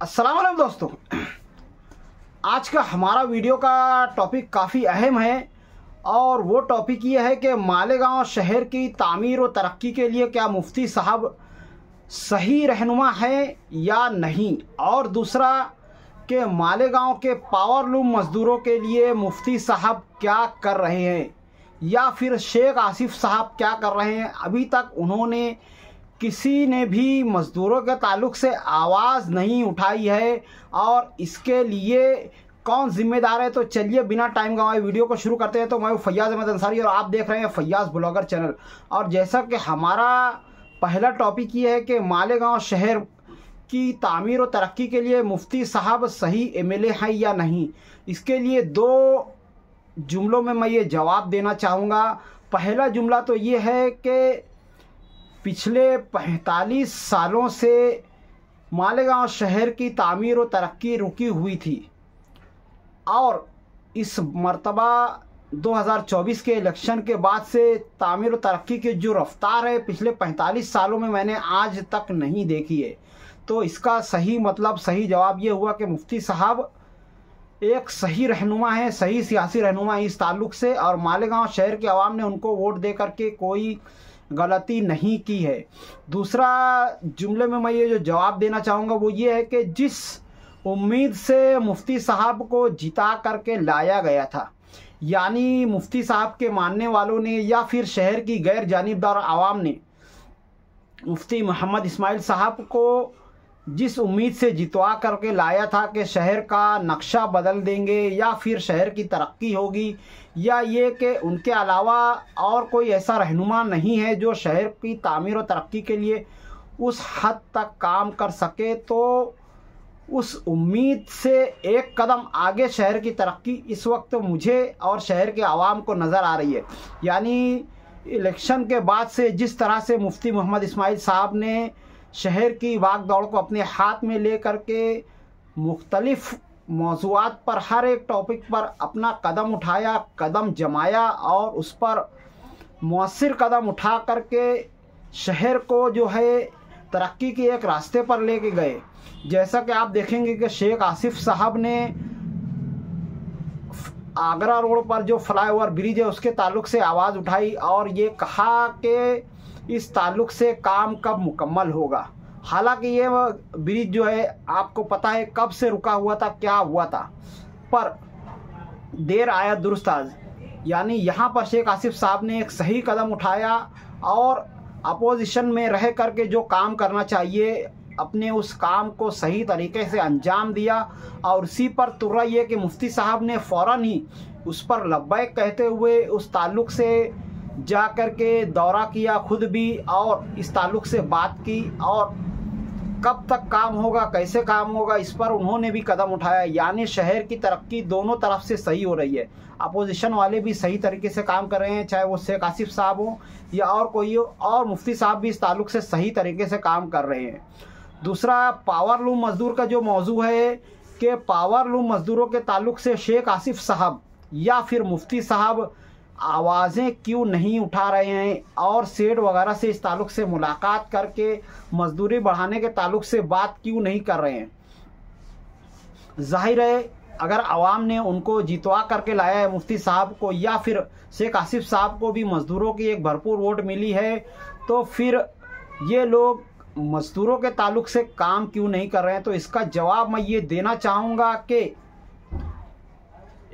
अस्सलाम वालेकुम दोस्तों। आज का हमारा वीडियो का टॉपिक काफ़ी अहम है और वो टॉपिक ये है कि मालेगांव शहर की तामीर और तरक्की के लिए क्या मुफ्ती साहब सही रहनुमा है या नहीं, और दूसरा कि मालेगांव के पावरलूम मज़दूरों के लिए मुफ्ती साहब क्या कर रहे हैं या फिर शेख आसिफ साहब क्या कर रहे हैं। अभी तक उन्होंने किसी ने भी मज़दूरों के ताल्लुक़ से आवाज़ नहीं उठाई है और इसके लिए कौन जिम्मेदार है। तो चलिए बिना टाइम गंवाए वीडियो को शुरू करते हैं। तो मैं हूं फैयाज़ अहमद अंसारी और आप देख रहे हैं फैयाज़ ब्लॉगर चैनल। और जैसा कि हमारा पहला टॉपिक ये है कि मालेगांव शहर की तामीर और तरक्की के लिए मुफ्ती साहब सही एमएलए हैं या नहीं, इसके लिए दो जुमलों में मैं ये जवाब देना चाहूँगा। पहला जुमला तो ये है कि पिछले 45 सालों से मालेगांव शहर की तामीर और तरक्की रुकी हुई थी और इस मर्तबा 2024 के इलेक्शन के बाद से तामीर और तरक्की की जो रफ्तार है पिछले 45 सालों में मैंने आज तक नहीं देखी है। तो इसका सही मतलब, सही जवाब ये हुआ कि मुफ्ती साहब एक सही रहनुमा है, सही सियासी रहनुमा है इस ताल्लुक़ से, और मालेगांव शहर के अवाम ने उनको वोट दे करके कोई गलती नहीं की है। दूसरा जुमले में मैं ये जो जवाब देना चाहूँगा वो ये है कि जिस उम्मीद से मुफ्ती साहब को जिता करके लाया गया था, यानी मुफ्ती साहब के मानने वालों ने या फिर शहर की गैर जानिबदार आवाम ने मुफ्ती मोहम्मद इस्माइल साहब को जिस उम्मीद से जितवा करके लाया था कि शहर का नक्शा बदल देंगे या फिर शहर की तरक्की होगी, या ये कि उनके अलावा और कोई ऐसा रहनुमा नहीं है जो शहर की तामीर और तरक्की के लिए उस हद तक काम कर सके, तो उस उम्मीद से एक कदम आगे शहर की तरक्की इस वक्त मुझे और शहर के आवाम को नज़र आ रही है। यानी इलेक्शन के बाद से जिस तरह से मुफ्ती मोहम्मद इस्माइल साहब ने शहर की भाग दौड़ को अपने हाथ में ले करके मुख्तलिफ मौज़ूआत पर, हर एक टॉपिक पर अपना कदम उठाया, कदम जमाया और उस पर मौसर कदम उठा करके शहर को जो है तरक्की के एक रास्ते पर लेके गए। जैसा कि आप देखेंगे कि शेख आसिफ साहब ने आगरा रोड पर जो फ्लाईओवर ब्रिज है उसके ताल्लुक़ से आवाज़ उठाई और ये कहा कि इस ताल्लुक़ से काम कब मुकम्मल होगा। हालांकि ये ब्रिज जो है आपको पता है कब से रुका हुआ था, क्या हुआ था, पर देर आया दुरुस्त आज। यानी यहाँ पर शेख आसिफ साहब ने एक सही कदम उठाया और अपोजिशन में रह करके जो काम करना चाहिए अपने उस काम को सही तरीके से अंजाम दिया। और उसी पर तुर्रा ये कि मुफ्ती साहब ने फ़ौरन ही उस पर लब्बैक कहते हुए उस ताल्लुक़ से जा कर के दौरा किया खुद भी और इस ताल्लुक़ से बात की और कब तक काम होगा, कैसे काम होगा, इस पर उन्होंने भी कदम उठाया। यानी शहर की तरक्की दोनों तरफ से सही हो रही है। अपोजिशन वाले भी सही तरीके से काम कर रहे हैं, चाहे वो शेख आसिफ साहब हो या और कोई हो, और मुफ्ती साहब भी इस ताल्लुक़ से सही तरीके से काम कर रहे हैं। दूसरा पावरलूम मज़दूर का जो मौजू है कि पावरलूम मज़दूरों के ताल्लुक़ से शेख आसिफ साहब या फिर मुफ्ती साहब आवाज़ें क्यों नहीं उठा रहे हैं और सेठ वगैरह से इस ताल्लुक़ से मुलाकात करके मजदूरी बढ़ाने के ताल्लुक़ से बात क्यों नहीं कर रहे हैं। जाहिर है अगर आवाम ने उनको जितवा करके लाया है मुफ्ती साहब को या फिर शेख आसिफ साहब को भी मज़दूरों की एक भरपूर वोट मिली है, तो फिर ये लोग मज़दूरों के ताल्लुक़ से काम क्यों नहीं कर रहे हैं। तो इसका जवाब मैं ये देना चाहूँगा कि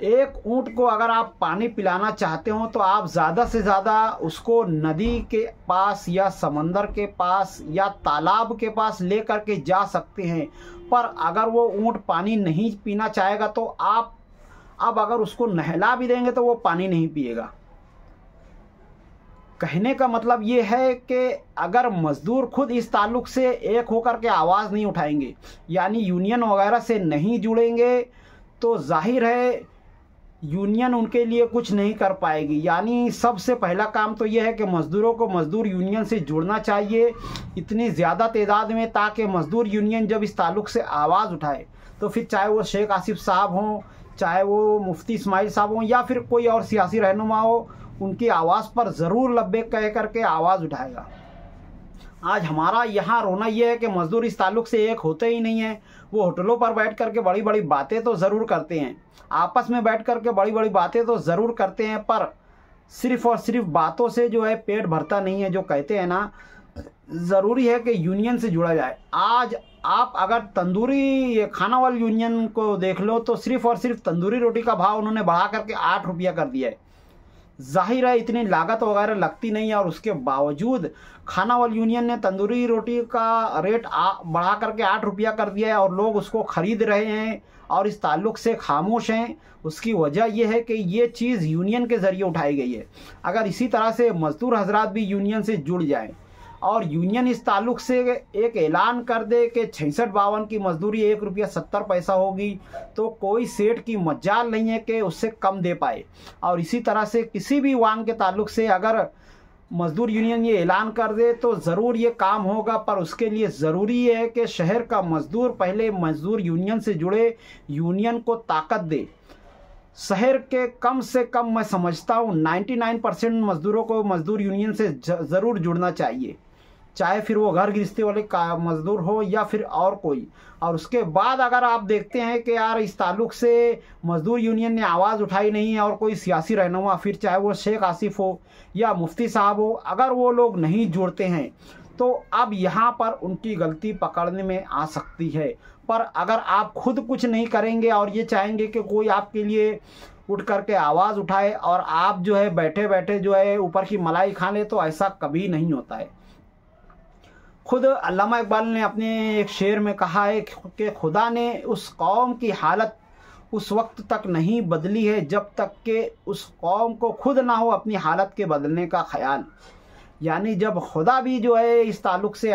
एक ऊँट को अगर आप पानी पिलाना चाहते हो तो आप ज़्यादा से ज़्यादा उसको नदी के पास या समंदर के पास या तालाब के पास ले कर के जा सकते हैं, पर अगर वो ऊँट पानी नहीं पीना चाहेगा तो आप अब अगर उसको नहला भी देंगे तो वो पानी नहीं पिएगा। कहने का मतलब ये है कि अगर मज़दूर खुद इस ताल्लुक़ से एक होकर के आवाज़ नहीं उठाएंगे, यानी यूनियन वगैरह से नहीं जुड़ेंगे, तो जाहिर है यूनियन उनके लिए कुछ नहीं कर पाएगी। यानी सबसे पहला काम तो यह है कि मज़दूरों को मज़दूर यूनियन से जुड़ना चाहिए इतनी ज़्यादा तादाद में, ताकि मज़दूर यूनियन जब इस ताल्लुक़ से आवाज़ उठाए तो फिर चाहे वो शेख आसिफ साहब हों, चाहे वो मुफ्ती इस्माइल साहब हों या फिर कोई और सियासी रहनुमा हो, उनकी आवाज़ पर ज़रूर लब्बैक कह करके आवाज़ उठाएगा। आज हमारा यहाँ रोना ये है कि मज़दूर इस ताल्लुक़ से एक होते ही नहीं हैं। वो होटलों पर बैठ कर के बड़ी बड़ी बातें तो ज़रूर करते हैं, आपस में बैठ कर के बड़ी बड़ी बातें तो ज़रूर करते हैं, पर सिर्फ़ और सिर्फ बातों से जो है पेट भरता नहीं है। जो कहते हैं ना, ज़रूरी है कि यूनियन से जुड़ा जाए। आज आप अगर तंदूरी खाना वाले यूनियन को देख लो तो सिर्फ़ और सिर्फ तंदूरी रोटी का भाव उन्होंने बढ़ा करके 8 रुपया कर दिया है। जाहिर है इतनी लागत वगैरह लगती नहीं है, और उसके बावजूद खाना वाले यूनियन ने तंदूरी रोटी का रेट बढ़ा करके 8 रुपया कर दिया है, और लोग उसको ख़रीद रहे हैं और इस ताल्लुक़ से खामोश हैं। उसकी वजह यह है कि ये चीज़ यूनियन के ज़रिए उठाई गई है। अगर इसी तरह से मज़दूर हजरात भी यूनियन से जुड़ जाएं और यूनियन इस ताल्लुक़ से एक ऐलान कर दे कि 66-52 की मजदूरी 1 रुपया 70 पैसा होगी, तो कोई सेठ की मजाल नहीं है कि उससे कम दे पाए। और इसी तरह से किसी भी वांग के ताल्लुक़ से अगर मज़दूर यूनियन ये ऐलान कर दे तो ज़रूर ये काम होगा, पर उसके लिए ज़रूरी है कि शहर का मज़दूर पहले मज़दूर यूनियन से जुड़े, यूनियन को ताकत दे। शहर के कम से कम मैं समझता हूँ 99% मज़दूरों को मज़दूर यूनियन से ज़रूर जुड़ना चाहिए, चाहे फिर वो घर गृहस्थी वाले का मज़दूर हो या फिर और कोई। और उसके बाद अगर आप देखते हैं कि यार इस ताल्लुक़ से मज़दूर यूनियन ने आवाज़ उठाई नहीं है, और कोई सियासी रहनुमा, फिर चाहे वो शेख आसिफ हो या मुफ्ती साहब हो, अगर वो लोग नहीं जुड़ते हैं तो अब यहाँ पर उनकी गलती पकड़ने में आ सकती है। पर अगर आप खुद कुछ नहीं करेंगे और ये चाहेंगे कि कोई आपके लिए उठ करके आवाज़ उठाए और आप जो है बैठे बैठे जो है ऊपर की मलाई खा ले, तो ऐसा कभी नहीं होता है। खुद अल्लामा इकबाल ने अपने एक शेर में कहा है कि खुदा ने उस कौम की हालत उस वक्त तक नहीं बदली है जब तक कि उस कौम को खुद ना हो अपनी हालत के बदलने का ख्याल। यानी जब खुदा भी जो है इस ताल्लुक़ से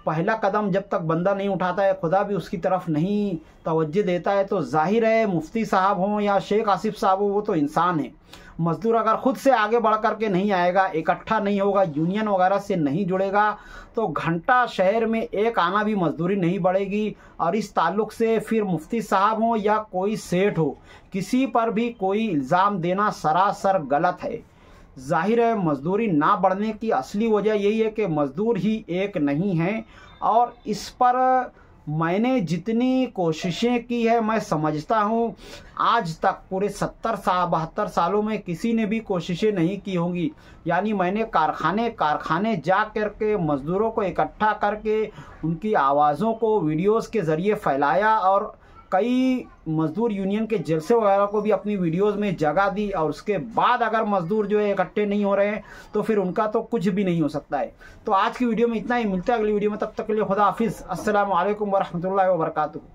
पहला कदम जब तक बंदा नहीं उठाता है, खुदा भी उसकी तरफ नहीं तवज्जो देता है, तो जाहिर है मुफ्ती साहब हों या शेख आसिफ साहब हो, वो तो इंसान है। मज़दूर अगर ख़ुद से आगे बढ़ कर के नहीं आएगा, इकट्ठा नहीं होगा, यूनियन वगैरह से नहीं जुड़ेगा, तो घंटा शहर में एक आना भी मजदूरी नहीं बढ़ेगी। और इस ताल्लुक़ से फिर मुफ्ती साहब हो या कोई सेठ हो, किसी पर भी कोई इल्ज़ाम देना सरासर गलत है। जाहिर है मजदूरी ना बढ़ने की असली वजह यही है कि मज़दूर ही एक नहीं है। और इस पर मैंने जितनी कोशिशें की है, मैं समझता हूँ आज तक पूरे 72 सालों में किसी ने भी कोशिशें नहीं की होंगी। यानी मैंने कारखाने जा कर के मज़दूरों को इकट्ठा करके उनकी आवाज़ों को वीडियोस के ज़रिए फैलाया, और कई मज़दूर यूनियन के जलसे वगैरह को भी अपनी वीडियोस में जगह दी। और उसके बाद अगर मज़दूर जो है इकट्ठे नहीं हो रहे हैं तो फिर उनका तो कुछ भी नहीं हो सकता है। तो आज की वीडियो में इतना ही, मिलता है अगली वीडियो में, तब तक के लिए खुदा हाफिज़। अस्सलामु अलैकुम वरहमतुल्लाहि वबरकातुहू।